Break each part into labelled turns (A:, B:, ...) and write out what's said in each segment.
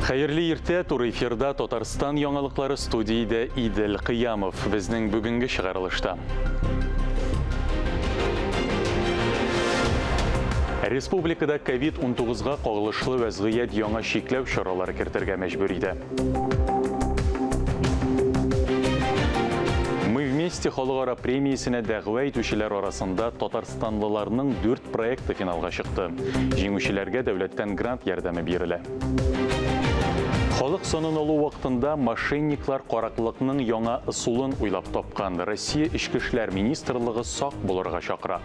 A: Xeyirli irte tur efirda Tatarstan яңалыклары студияда Идел Кыямов безнең бүгенге чыгарылышта. Республикада COVID-19-га кагылышлы вәзгыять яңа чикләү чаралары кертергә мәҗбүр иде. Мы вместе халыкара премиясенә дәгъва итүчеләр арасында Татарстанлыларның 4 проекты финалга чыкты. Җиңүчеләргә дәүләттән грант ярдәме бирелә. Халык санын алу вакытында мошенниклар караклыкның яңа ысулын уйлап тапкан. Россия Ички эшләр министрлыгы сак булырга чакыра.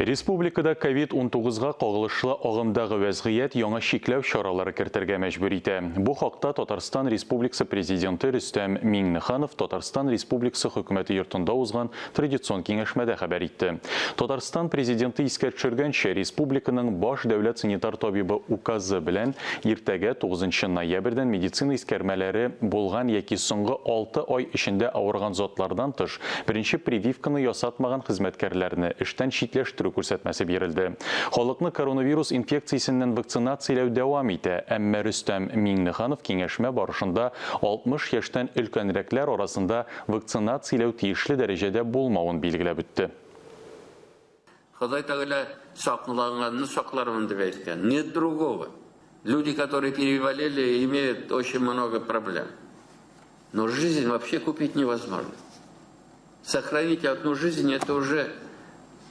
A: Республикада COVID-19-га кагылышлы агымдагы вәзгыять яңа чикләү чаралары кертергә мәҗбүр итә. Бу хакта Татарстан Республикасы президенты Рөстәм Миңнеханов Татарстан Республикасы хөкүмәте йортында узган традицион киңәшмәдә хәбәр итте. Татарстан президенты искәртчергәнчә, республиканың баш дәүләт санитар табибы указы белән иртәгә 9 ноябрьдән медицина искәрмәләре булган яки соңгы 6 ай эчендә авырган затлардан тыш беренче прививканы ясатмаган хезмәткәрләрне эштән читләштерү күрсәтмәсе бирелде. Халыкны коронавирус инфекциясеннән вакцинацияләү дәвам итә. Әмма Рөстәм Миңнеханов киңәшмә барышында 60 яшьтән өлкәнрәкләр арасында вакцинацияләү тиешле дәрәҗәдә булмавын билгеләп үтте.
B: Ходай Тәгалә сакланганны саклармын дип әйткән. Нет другого. Люди, которые переболели, имеют очень много проблем. Но жизнь вообще купить невозможно. Сохранить одну жизнь – это уже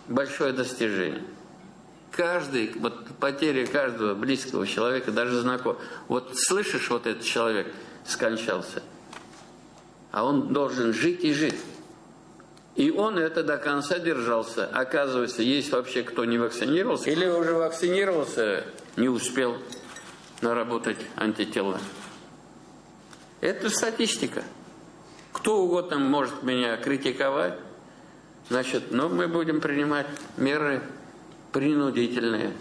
B: большое достижение. Потеря каждого близкого человека, даже знакомого. Вот слышишь, вот этот человек скончался, а он должен жить и жить. И он это до конца держался. Оказывается, есть вообще кто не вакцинировался, или уже вакцинировался, не успел наработать антитела. Это статистика. Кто угодно может меня критиковать. Значит, мы будем принимать меры принудительные.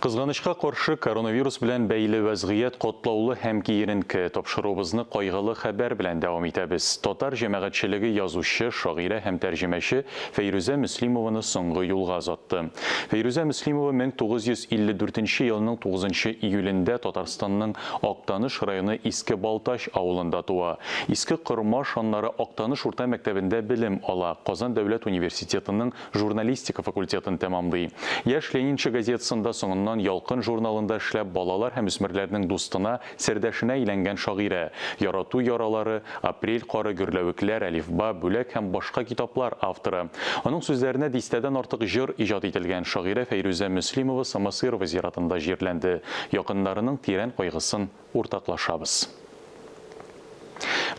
A: Кызганычка каршы коронавирус белән бәйле вәзгыять катлаулы һәм киеренке тапшыруыбызны кайгылы хәбәр белән дәвам итәбез. Татар җәмәгатьчелеге язучы, шагыйрә һәм тәрҗемәче Фәйрүзә Мөслимованы соңгы юлга озатты. Фәйрүзә Мөслимова 1954 елның 9 июлендә Татарстанның Актаныш районы Иске Балтач авылында туа. Иске Кырмаш аннары Актаныш урта мәктәбендә белем ала. Казан дәүләт университетының журналистика факультетын тәмамлый. Яшь Ленинче газетасында соңыннан Ялкын журналында эшләп балалар һәм үсмерләрнең дустына, сердәшенә әйләнгән шагыйрә. Ярату яралары, Апрель кары гөрләвекләр, Әлифба, бүләк һәм башка китаплар авторы. Аның сүзләренә дистәдән артык җыр иҗат ителгән шагыйрә Фәйрүзә Мөслимова Самосырова зиратында җирләнде. Якыннарының тирән кайгысын уртаклашабыз.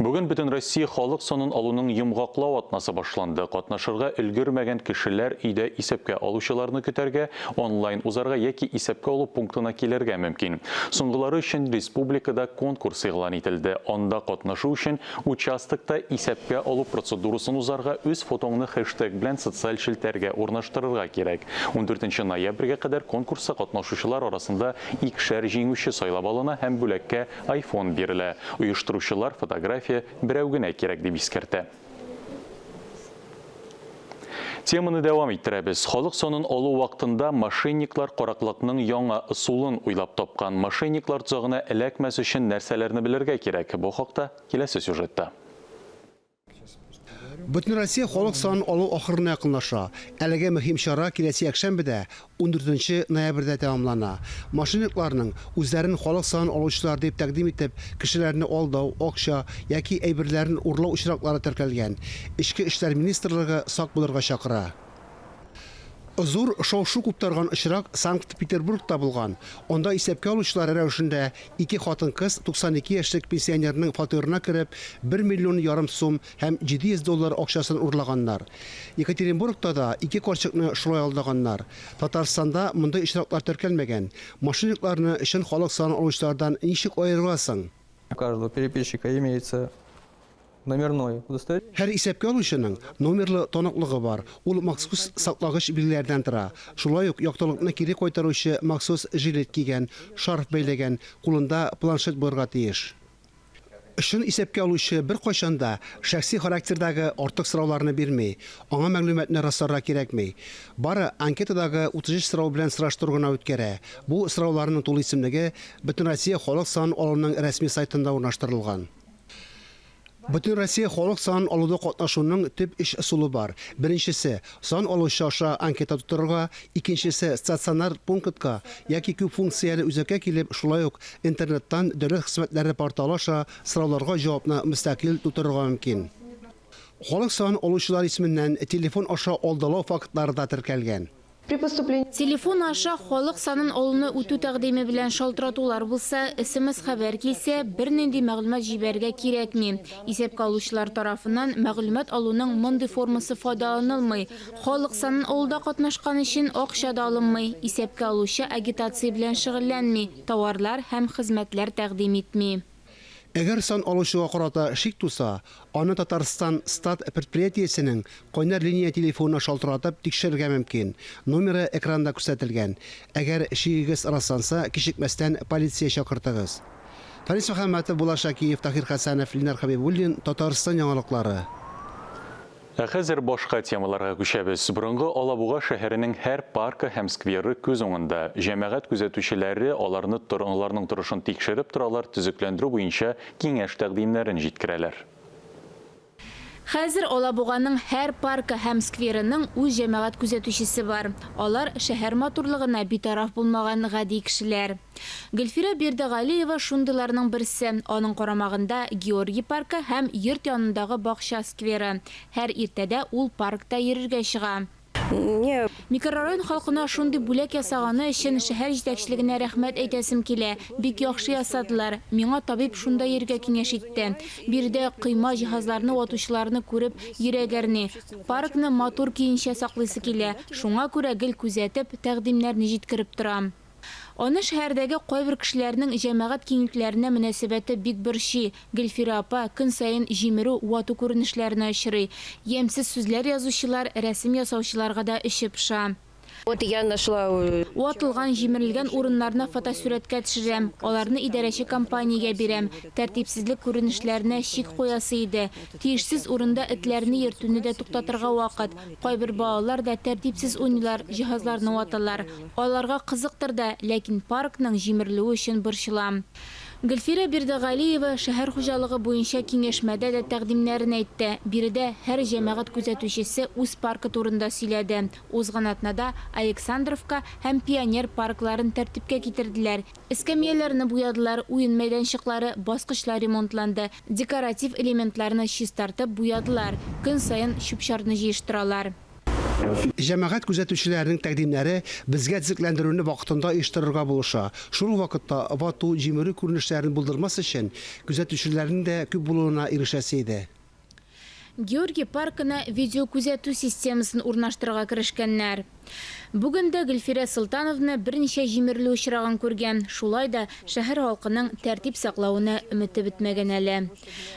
A: Бүген бөтен Россия халык санын алуның йомгаклау атнасы башланды. Катнашырга өлгермәгән кешеләр өйдә исәпкә алучыларны көтәргә, онлайн узарга яки исәпкә алу пунктына килергә мөмкин. Соңгылары өчен республикада конкурс игълан ителде. Анда катнашу өчен участокта исәпкә алу процедурасын узарга үз фотоңны хэштег белән социаль челтәргә урнаштырырга кирәк. 14 ноябрьгә кадәр конкурска катнашучылар арасында икешәр җиңүче сайлап алына һәм бүләккә iPhone бирелә. Оештыручылар фотография берәү генә кирәк дип искәртә. Теманы дәвам иттерәбез. Халык санын алу вакытында мошенниклар караклыкның яңа ысулын уйлап тапкан. Мошенниклар тузагына эләкмәс өчен нәрсәләрне белергә кирәк? Бу хакта киләсе сюжетта.
C: Бөтен Россия халык санын алу ахырына якынлаша. Әлегә мөһим чара киләсе якшәмбедә 14 ноябрьдә тәмамлана. Мошенникларның үзләрен халык санын алучылар дип тәкъдим итеп, кешеләрне алдау, акча яки әйберләрен урлау очраклары теркәлгән. Ички эшләр министрлыгы сак булырга чакыра. Зур шау-шу куптарган очрак Санкт-Петербургта булган. Онда исәпкә алучылар рәвешендә 2 хатын-кыз 92 яшьлек пенсионерның фатирына кереп 1,5 миллион сум һәм $700 акчасын урлаганнар. Екатеринбургта да 2 карчыкны шулай алдаганнар. Татарстанда мондай очраклар теркәлмәгән. Мошенникларны өчен халык санын алучылардан ничек аерыласың?
D: У каждого переписчика имеется номерной удостоверение.
C: Һәр исәпкә алучының номерлы таныклыгы бар. Ул махсус саклагыч билгеләрдән тора. Шулай ук яктылыкны кире кайтаручы махсус жилет кигән, шарф бәйләгән, кулында планшет булырга тиеш. Шын исәпкә алучы бер кайчанда шәхси характердагы артык сорауларны бирмәй, аңа мәгълүматны расларга кирәкми. Бары анкетадагы 33 сорау белән сораштыру гына үткәрә. Бу сорауларның тулы исемлеге Бөтен Россия халык сан алуның рәсми сайтында урнаштырылган. Бөтен Россия халык сан алуда катнашуның төп эш ысулы бар. Беренчесе сан алучы аша анкета тутырырга, икенчесе стационар пунктка яки күп функцияле үзәккә килеп, шулай ук интернеттан дәүләт хезмәтләре порталы аша сорауларга җавапны мөстәкыйль тутырырга мөмкин. Халык сан алучылар исеменнән телефон аша алдалау фактлары да теркәлгән.
E: Телефон аша халык санын алуны үтү тәкъдиме белән шалтыратулар булса, СМС хәбәр килсә, бернинди мәгълүмат җибәргә кирәкми. Исәпкә алучылар тарафыннан мәгълүмат алуның мондый формасы файдаланылмый. Халык санын алуда катнашкан өчен акча да алынмый. Исәпкә алучы агитация белән шөгыльләнми, товарлар һәм хезмәтләр тәкъдим итми.
C: Әгәр сан алучыга карата шик туса, аны Татарстан стат предприятиесенең кайнар линия телефонына шалтыратып тикшерергә мөмкин. Номеры экранда күрсәтелгән. Әгәр шигегез расланса, кичекмәстән полиция чакыртыгыз. Фарис Мөхәммәтов, Булат Шакиев, Тахир Хәсәнов, Ленар Хәбибуллин, Татарстан яңалыклары.
A: Хәзер башка темаларга күчәбез. Борынгы Алабуга шәһәренең һәр паркы һәм скверы күз уңында. Җәмәгать күзәтүчеләре аларның торышын тикшереп торалар, төзекләндерү буенча киңәш тәкъдимнәрен җиткерәләр.
E: Хәзер Алабуганың һәр паркы һәм скверының үз җәмәгать күзәтүчесе бар. Алар шәһәр матурлыгына битараф булмаган гади кешеләр. Гөлфирә Бердәгалиева шундыйларның берсе. Аның карамагында Георгий паркы һәм йорт янындагы бакча скверы. Һәр иртәдә ул паркта йөрергә чыга. Микрорайон халкына шундый бүләк ясаганы өчен шәһәр җитәкчелегенә рәхмәт әйтәсем килә. Бик яхшы ясадылар. Миңа табиб шунда йөрергә киңәш итте. Биредә кыйма җиһазларны ватучыларны күреп йөрәгәрне. Паркны матур киенчә саклыйсы килә. Шуңа күрә гел күзәтеп, тәкъдимнәрне җиткереп торам. Аны шәһәрдәге кайбер кешеләрнең җәмәгать киңлекләренә мөнәсәбәте бик борчый. Гөлфирә апа көн саен җимерү, вату күренешләренә очрый. Ямьсез сүзләр язучылар, рәсем ясаучыларга да эше пыша. Ватылган, җимерелгән урыннарны фотосурәткә төшерәм. Аларны идарәче компаниягә бирәм. Тәртипсезлек күренешләренә чик куясы иде. Тиешсез урында этләрне йөртүне дә туктатырга вакыт. Кайбер балалар да тәртипсез уйныйлар, җиһазларны ваталар. Аларга кызыктыр да, ләкин паркның җимерелүе өчен борчылам. Гөлфирә Бердәгалиева шәһәр хуҗалыгы буенча киңәшмәдә дә тәкъдимнәрен әйтте. Биредә һәр җәмәгать күзәтүчесе үз паркы турында сөйләде. Узган атнада Александровка һәм Пионер паркларын тәртипкә китерделәр. Эскәмияләрне буядылар, уен мәйданчыклары, баскычлар ремонтланды. Декоратив элементларны чистартып буядылар. Көн саен чүп-чарны җыештыралар.
C: Җәмәгать күзәтүчеләренең тәкъдимнәре безгә төзекләндерүне вакытында оештырырга булыша. Шул вакытта вату, җимерү күренешләрен булдырмас өчен күзәтүчеләрнең дә күп булуына ирешәсе иде.
E: Георгий паркына видео күзәтү системасын урнаштырырга керешкәннәр. Бүген дә Гөлфирә Солтановна берничә җимерелү очрагын күргән. Шулай да шәһәр халкының тәртип саклауына өмете бетмәгән әле.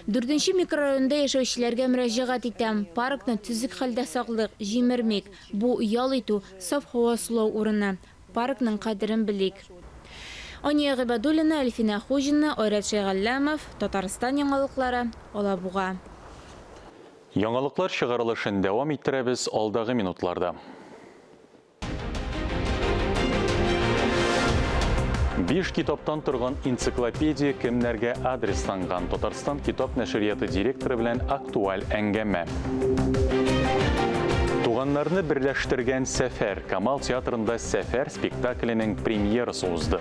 E: 4нче микрорайонда яшәүчеләргә мөрәҗәгать итәм. Паркны төзек хәлдә саклык, җимермик. Бу ял итү, саф һава сулау урыны. Паркның кадерен белик. Ания Гыйбадуллина, Әлфинә Хуҗина, Айрат Шәйгәлләмов, Татарстан яңалыклары, Алабуга.
A: Яңалыклар чыгарылышын дәвам иттерәбез алдагы минутларда. 5 китаптан торган энциклопедия кемнәргә адресланган? Татарстан китап нәшрияты директоры белән актуаль әңгәмә. Туганнарны берләштергән сәфәр. Камал театрында сәфәр спектакленең премьерасы узды.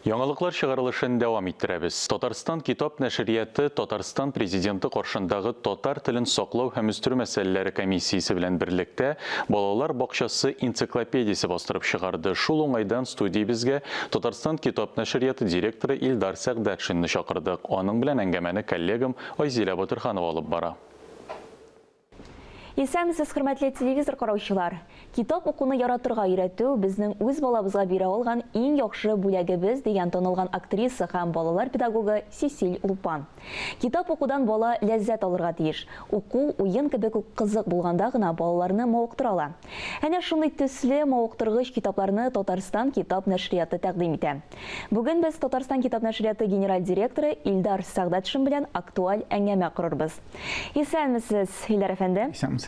A: Яңалыклар чыгарылышын дәвам иттерәбез. Татарстан китап нәшрияты Татарстан президенты каршындагы татар телен саклау һәм үстерү мәсьәләләре комиссиясе белән берлектә балалар бакчасы энциклопедиясе бастырып чыгарды. Шул уңайдан студиябезгә Татарстан китап нәшрияты директоры Илдар Сәгъдәтшинне чакырдык. Аның белән әңгәмәне коллегам Айзилә Батырханова алып бара.
F: Исәмсез, хөрмәтле телевизор караучылар. Китап укуны яратырга өйрәтү безнең үз балабызга бирә алган иң яхшы бүләгебез дигән танылган актриса һәм балалар педагогы Сесиль Лупан. Китап укудан бала ләззәт алырга тиеш. Уку уен кебек үк кызык булганда гына балаларны мавыктыра. Әнә шундый төсле мавыктыргыч китапларны Татарстан китап нәшрияты тәкъдим итә. Бүген без Татарстан китап нәшрияты генераль директоры Илдар Сәгъдәтшин белән актуаль әңгәмә корырбыз. Исәнмесез, Илдар әфәнде?
G: Исәнмесез.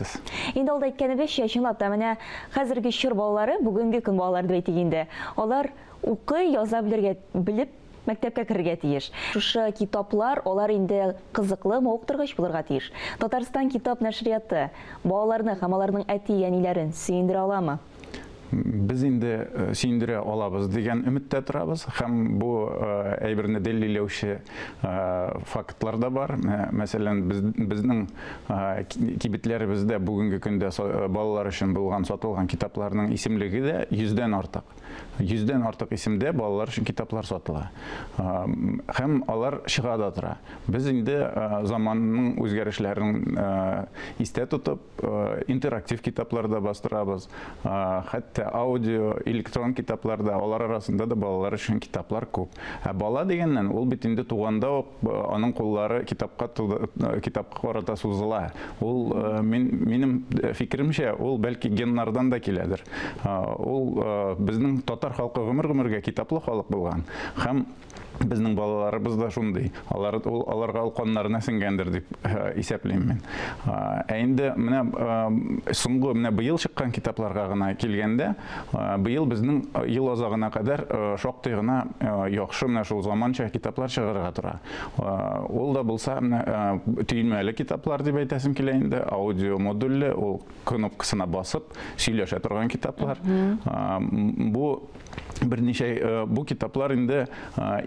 F: Инде алда әйткәнебезчә, чынлап та менә хәзерге чор балалары бүгенге көн балалары дип әйтик инде. Алар укый, яза белеп мәктәпкә керергә тиеш. Шушы китаплар алар инде кызыклы, мавыктыргыч булырга тиеш. Татарстан китап нәшрияты балаларны һәм аларның әти-әниләрен сөендерә аламы?
G: Biz инде сөендерә алабыз дигән өметтә торабыз һәм бу әйберне дәлилләүче фактлар да бар. Мәсәлән, безнең кибетләребездә бүгенге көндә балалар өчен булган сатылган китапларның исемлеге дә 100дән артык. 100дән артык исемдә балалар өчен китаплар сатыла. Һәм алар чыга да тора. Без инде заманның үзгәрешләрен истә тотып, интерактив китапларда бастырабыз. Хәтта аудио, электрон китапларда, алар арасында да балалар өчен китаплар күп. Бала дигәннән ул бит инде туганда ук аның куллары китапка карата сузыла. Ул минем фикеремчә, ул бәлки геннардан да киләдер. Ул безнең татар халкы гомер-гомергә китаплы халык булган. Һәм безнең балаларыбыз да шундый. Аларга ул каннарына сеңгәндер дип исәплим мин. Инде менә соңгы быел чыккан китапларга гына килгәндә, быел безнең ел азагына кадәр шактый гына яхшы менә шул заманча китаплар чыгарга тора. Ул да булса төймәле китаплар дип әйтәсем килә инде, аудио модульле, ул кнопкасына басып сөйләшә торган китаплар. Бу берничә бу китаплар инде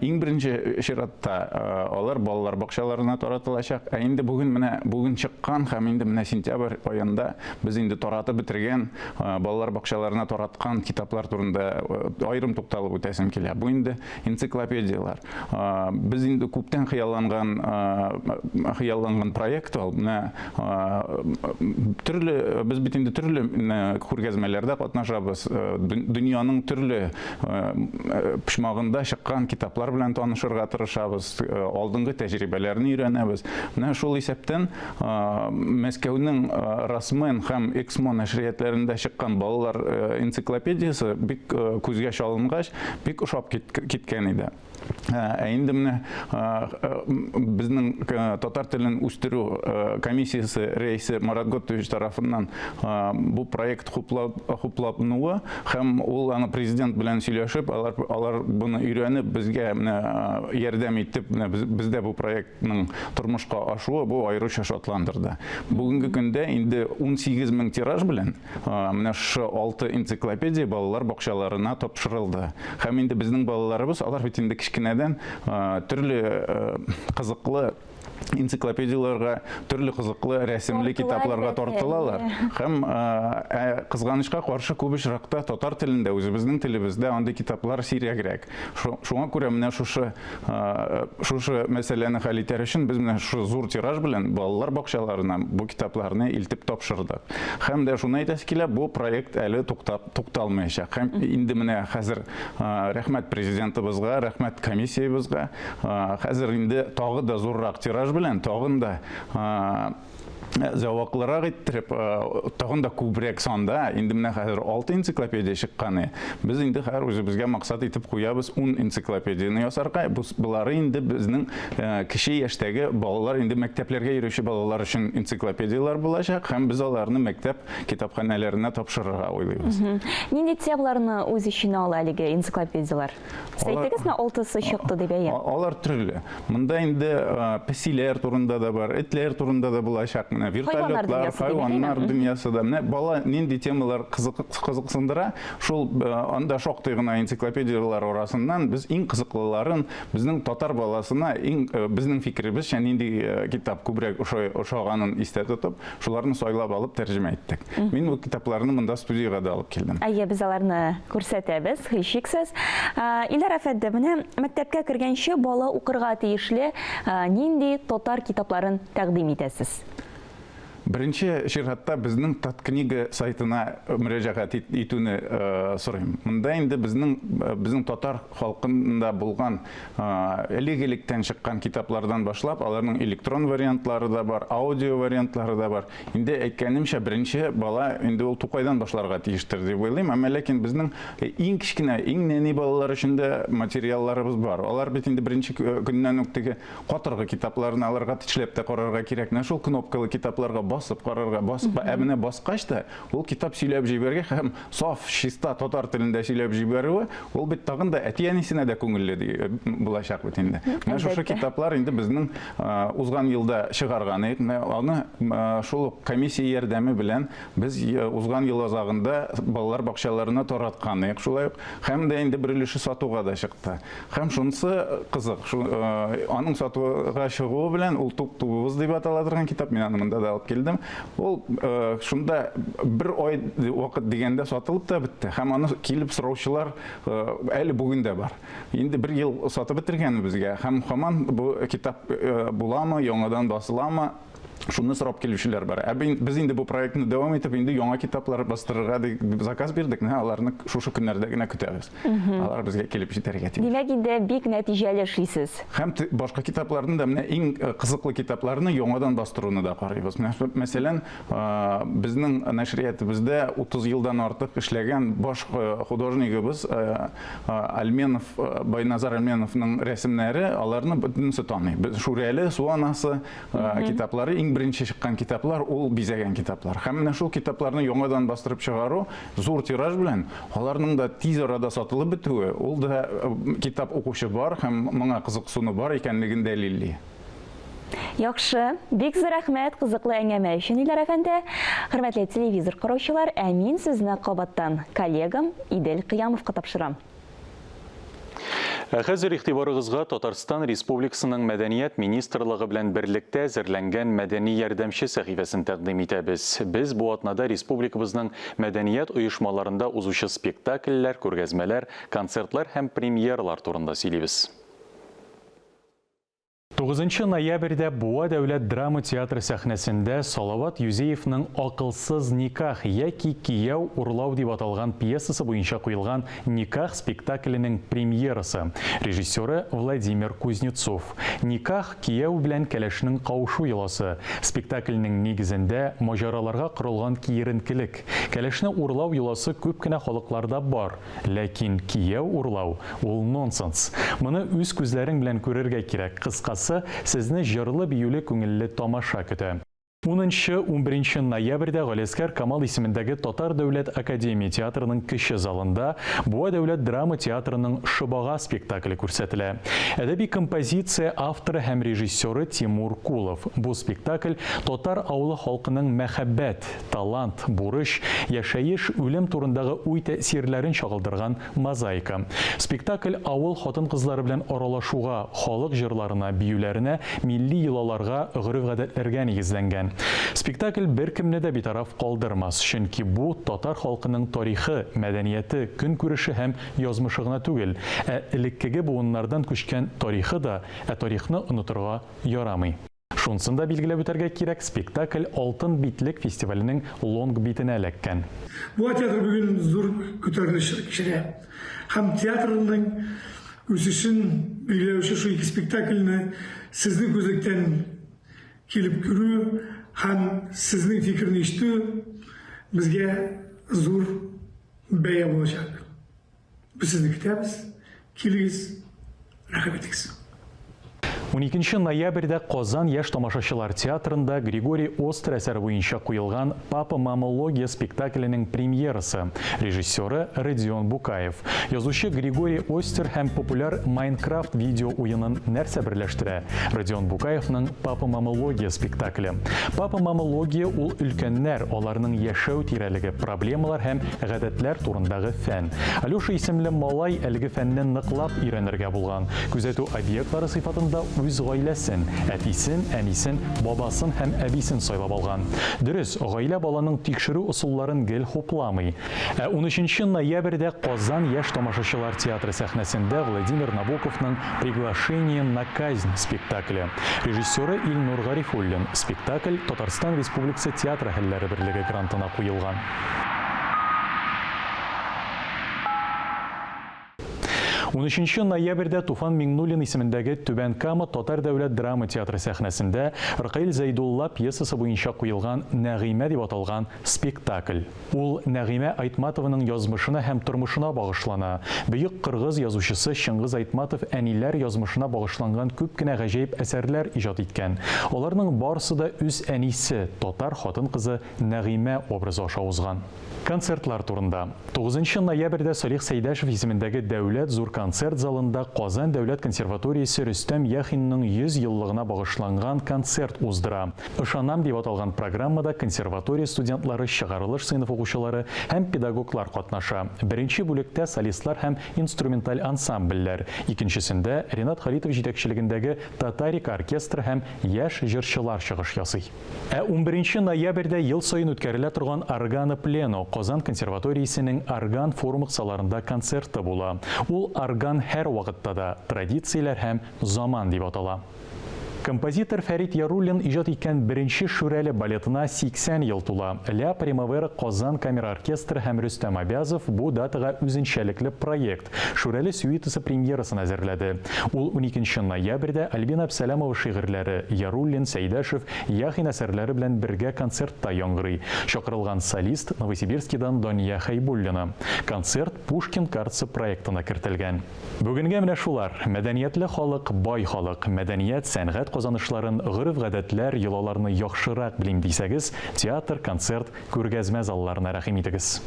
G: иң беренче чиратта алар балалар бакчаларына таратылачак. Инде бүген чыккан һәм инде менә сентябрь аенда без инде таратып бетергән балалар бакчаларына тараткан китаплар турында айрым тукталып үтәсем килә. Бу инде энциклопедиялар. Без инде күптән хыялланган проект ул. Төрле без бит инде төрле күргәзмәләрдә катнашабыз. Дөньяның төрле пишмагында чыккан китаплар белән танышырга тырышабыз, алдынгы тәҗрибәләрне өйрәнәбез. Менә шул исәптән Мәскәүнең Расмен һәм Эксмо нәшриятләрендә чыккан балалар энциклопедиясе бик күзгә чалынгач, бик ошап киткән иде. Инде менә безнең татар телен үстерү комиссиясе рәисе Марат Готович тарафыннан бу проект хупланыуы һәм ул аны президент белән сөйләшеп, алар буны өйрәнеп безгә ярдәм итеп, бездә бу проектның тормышка ашуы бу аеруча шатландырды. Бүгенге көндә инде 18 мең тираж белән менә шу 6 энциклопедия балалар бакчаларына тапшырылды. Һәм инде безнең балаларыбыз, алар бит инде кичкенәдән төрле кызыклы энциклопедияларга, төрле кызыклы рәсемле китапларга тартылалар. Һәм кызганычка каршы күп очракта татар телендә, үзебезнең телебездә андый китаплар сирәгрәк. Шуңа күрә менә шушы мәсьәләне хәл итәр өчен без менә шу зур тираж белән балалар бакчаларына бу китапларны илтеп тапшырдык. Һәм дә шуны әйтәс килә, бу проект әле тукталмаячак. Һәм инде менә хәзер рәхмәт президентыбызга, рәхмәт комиссиябызга, хәзер инде тагы да зуррак тираж белән тагын да зәвыклырак иттереп, тагын да күбрәк санда, инде менә хәзер 6 энциклопедия чыкканы. Без инде һәр үзебезгә максат итеп куябыз 10 энциклопедияны ясарга. Булары инде безнең кече яшьтәге балалар, инде мәктәпләргә йөрүче балалар өчен энциклопедиялар булачак һәм без аларны мәктәп китапханәләренә тапшырырга уйлыйбыз.
F: Нинди темаларны үз иченә ала әлеге энциклопедиялар? Әйтегезме, 6-сы чыкты дип әйе.
G: Алар төрле. Монда инде песиләр турында да бар, этләр турында да булачак. Вертолетлар, хайваннар дөньясы да. Бала нинди темалар кызыксындыра, шул анда шактый гына энциклопедиялар арасыннан без иң кызыклыларын безнең татар баласына безнең фикеребезчә нинди китап күбрәк ошаганын истә тотып, шуларны сайлап алып тәрҗемә иттек. Мин бу китапларны монда студиягә да алып килдем.
F: Әйе, без аларны күрсәтәбез, һичшиксез. Илдар әфәнде, менә мәктәпкә кергәнче бала укырга тиешле нинди татар китапларын тәкъдим итәсез?
G: Бірінші ширхатта біздің Таткнига сайтына мөрәҗәгать итүне сорыйм. Мында инде безнең татар халкында булган элек-электән чыккан китаплардан башлап, аларның электрон вариантлары да бар, аудио вариантлары да бар. Инде әйткәнемчә, беренче бала инде ул Тукайдан башларга тиештер дип уйлыйм. Әмма ләкин безнең иң кичкенә, иң нәни балалар өчен дә материалларыбыз бар. Алар бит инде беренче көннән үк теге катыргы китапларны аларга тешләп тә карарга кирәк. Менә шул кнопкалы китапларга басып карарга, басып әбенә баскач та, ул китап сөйләп җибәргә һәм саф, чиста татар телендә сөйләп җибәрүе, ул бит тагын да әти-әнисенә дә күңелле булачак бит инде. Менә шушы китаплар инде безнең узган елда чыгарган идек. Аны шул комиссия ярдәме белән без узган ел азагында балалар бакчаларына тараткан идек. Шулай ук һәм дә инде бер өлеше сатуга да чыкты. Һәм шунысы кызык. Аның сатуга чыгуы белән ул туп-тубыз дип атала торган китап мен аны монда да алып килдем. Ул шунда бер ай вакыт дигәндә сатылып та бетте. Һәм аны килеп сораучылар әле бүген дә бар. Инде бер ел сатып бетергән безгә. Һәм һаман бу китап буламы, яңадан басыламы? Шуны сорап килүчеләр бар. Без инде бу проектны дәвам итеп, инде яңа китаплар бастырырга дип заказ бирдек. Аларны шушы көннәрдә генә көтәбез. Алар безгә килеп җитәргә тиеш.
F: Димәк, инде бик нәтиҗәле эшлисез.
G: Һәм башка китапларны да менә иң кызыклы китапларны яңадан бастыруны да карыйбыз. Мәсәлән, безнең нәшриятыбызда 30 елдан артык эшләгән баш художнигыбыз Альменов, Байназар Альменовның рәсемнәре, аларны бөтенсе таный. Шурәле, Су анасы китаплары иң беренче чыккан китаплар, ул бизәгән китаплар. Һәм менә шул китапларны яңадан бастырып чыгару зур тираж белән, аларның да тиз арада сатылып бетүе, ул да китап укучы бар һәм моңа кызыксыну бар икәнлеген дәлилли.
F: Яхшы, бик зур рәхмәт кызыклы әңгәмә өчен, Илдар әфәнде. Хөрмәтле телевизор караучылар, мин сезне кабаттан коллегам Идел Кыямовка тапшырам.
A: Хәзер игътибарыгызга Татарстан Республикасының Мәдәният министрлыгы белән берлектә әзерләнгән мәдәни ярдәмче сәхифәсен тәкъдим итәбез. Без бу атнада республикабызның мәдәният оешмаларында узучы спектакльләр, күргәзмәләр, концертлар һәм премьералар турында сөйлибез. 9 ноябрьдә Буа дәүләт драма театры сәхнәсендә Салават Юзеевның «Акылсыз никах» яки «Кияү урлау» дип аталган пьесасы буенча куелган «Никах» спектакленең премьерасы. Режиссеры Владимир Кузнецов. «Никах» кияү белән кәләшнең кавышу йоласы. Спектакленең нигезендә маҗараларга корылган киеренкелек. Кәләшне урлау йоласы күп кенә халыкларда бар, ләкин кияү урлау ул нонсенс. Моны үз күзләрең белән күрергә кирәк. Кыскасы, сезне җырлы биюле күңелле тамаша көтә. 10-11 ноябрьдә Галискар Камал исемендәге Татар дәүләт академия театрының кече залында Буа дәүләт драма театрының «Шыбага» спектакле күрсәтелә. Әдәби композиция авторы һәм режиссеры Тимур Кулов. Бу спектакль татар авылы халкының мәхәббәт, талант, бурыч, яшәеш, үлем турындагы уй тәэсирләрен чагылдырган мозаика. Спектакль авыл хатын-кызлары белән аралашуга, халык җырларына, биюләренә, милли йолаларга, гореф-гадәтләргә нигезләнгән. Спектакль беркемне дә битараф калдырмас, чөнки бу татар халкының тарихы, мәдәнияте, көнкүреше һәм язмышы гына түгел, элеккеге буыннардан күчкән тарихы да, тарихны онытырга ярамый. Шунсын да билгеләп үтәргә кирәк, спектакль Алтын битлек фестиваленең лонг битенә эләккән.
H: Бу театр бүген зур күтәрелеш кичерә. Һәм театрның үсешен билгеләүче шу ике спектакльне сезнең күзлектән килеп күрү һәм сезнең фикерне ишетү безгә зур бәя булачак. Без сезне көтәбез. Килегез, рәхмәт итегез.
A: 12 ноябрьдә Казан яшь тамашачылар театрында Григорий Остер әсәре буенча куелган «Папа-мамология» спектакленең премьерасы. Режиссеры Родион Букаев. Язучы Григорий Остер һәм популяр Майнкрафт видео уенын нәрсә берләштерә? Родион Букаевның «Папа-мамология» спектакле. «Папа-мамология» ул өлкәннәр, аларның яшәү тирәлеге, проблемалар һәм гадәтләр турындагы фән. Алёша исемле малай әлеге фәнне ныклап өйрәнергә булган. Күзәтү объектлары сыйфатында үз гаиләсен, әтисен, әнисен, бабасын һәм әбисен сайлап алган. Дөрес, гаилә баланың тикшерү усулларын гел хупламый. 13 ноябрьдә Казан яшь тамашачылар театры сәхнәсендә Владимир Набоковның «Приглашение на казнь» спектакле. Режиссеры Илнур Гарифуллин. Спектакль Татарстан Республикасы театр әһелләре берлеге грантына куелган. 13 ноябрьдә Туфан Миңнуллин исемендәге Түбән Кама Татар дәүләт драма театры сәхнәсендә Рыкаил Зәйдулла пьесасы буенча куелган «Нәгыймә» дип аталган спектакль. Ул Нәгыймә Айтматованың язмышына һәм тормышына багышлана. Бөек кыргыз язучысы Чыңгыз Айтматов әниләр язмышына багышланган күп кенә гаҗәеп әсәрләр иҗат иткән. Аларның барысы да үз әнисе, татар хатын-кызы Нәгыймә образы аша узган. Концертлар турында. 9 ноябрьдә Салих Сәйдәшев исемендәге дәүләт зур концерт залында Казан дәүләт консерваториясе Рөстәм Яхинның 100 еллыгына багышланган концерт уздыра. Ышанам дип аталган программада консерватория студентлары, чыгарылыш сыйныф укучылары һәм педагоглар катнаша. Беренче бүлектә солистлар һәм инструменталь ансамбльләр, икенчесендә Ренат Халитов җитәкчелегендәге Татарик оркестры һәм яшь җырчылар чыгыш ясый. 11 ноябрьдә ел саен үткәрелә торган органы плено Казан консерваториясенең орган форум кысаларында концерты була. Ул орган һәр вакытта да традицияләр һәм заман дип атала. Композитор Фәрит Яруллин иҗат иткән беренче Шүрәле балетына 80 ел тула. Ля Примавера Казан камера оркестры һәм Рөстәм Абязов бу датага үзенчәлекле проект Шүрәле сюитасы премьерасын әзерләде. Ул 12 ноябрьдә Альбина Әбсәләмова шигырьләре, Яруллин, Сәйдәшев, Яхин әсәрләре белән бергә концертта яңгырый. Чакырылган солист Новосибирскидан Дания Хайбуллина. Концерт Пушкин картасы проектына кертелгән. Бүгенгә менә шулар. Мәдәниятле халык, бай халык, мәдәният, сәнгать казанышларын, гырыф-гадәтләр, йолаларны яхшырак белим дисәгез, театр, концерт, күргәзмә залларына рәхим итегез.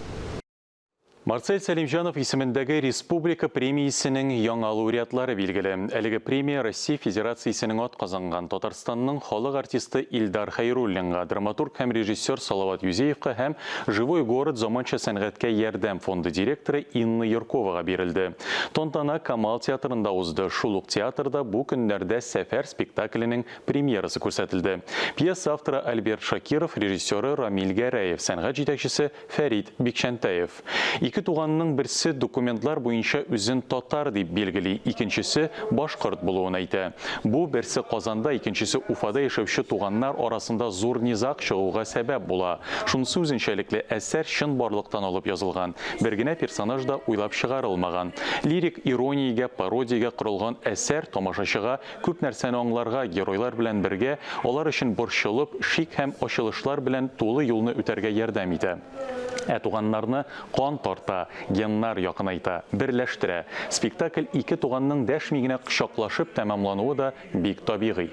A: Марсель Сәлимҗанов исемендәге республика премиясенең яңа лауреатлары билгеле. Әлеге премия Россия Федерациясенең атказанган Татарстанның халык артисты Илдар Хайруллинга, драматург һәм режиссер Салават Юзеевка һәм Живой город заманча сәнгатькә ярдәм фонды директоры Инна Ярковага бирелде. Тантана Камал театрында узды. Шул ук театрда бу көннәрдә Сәфәр спектакленең премьерасы күрсәтелде. Пьеса авторы Альберт Шакиров, режиссеры Рамил Гәрәев, сәнгать җитәкчесе Фәрит Бикшәнтәев. Ике туганның берсе документлар буенча үзен татар дип билгели, икенчесе башкорт булуын әйтә. Бу берсе Казанда, икенчесе Уфада яшәүче туганнар арасында зур низак чыгуга сәбәп була. Шунысы үзенчәлекле әсәр чын барлыктан алып язылган. Бер генә персонаж да уйлап чыгарылмаган. Лирик ирониягә, пародиягә корылган әсәр тамашачыга күп нәрсәне аңларга, геройлар белән бергә алар өчен борчылып, шик һәм ачылышлар белән тулы юлны үтәргә ярдәм итә. Туганнарны кан тарта, геннар якынайта, берләштерә. Спектакль ике туганның дәшми генә кочаклашып тәмамлануы да бик табигый.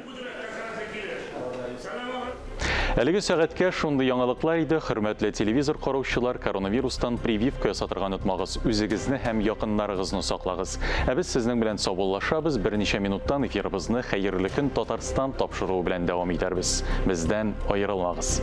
A: Әлеге сәгатькә шундый яңалыклар иде. Хөрмәтле телевизор караучылар, коронавирустан прививка ясатырга онытмагыз. Үзегезне һәм якыннарыгызны саклагыз. Без сезнең белән саубуллашабыз. Берничә минуттан эфирыбызны хәерле көн Татарстан тапшыруы белән дәвам итәрбез. Бездән аерылмагыз.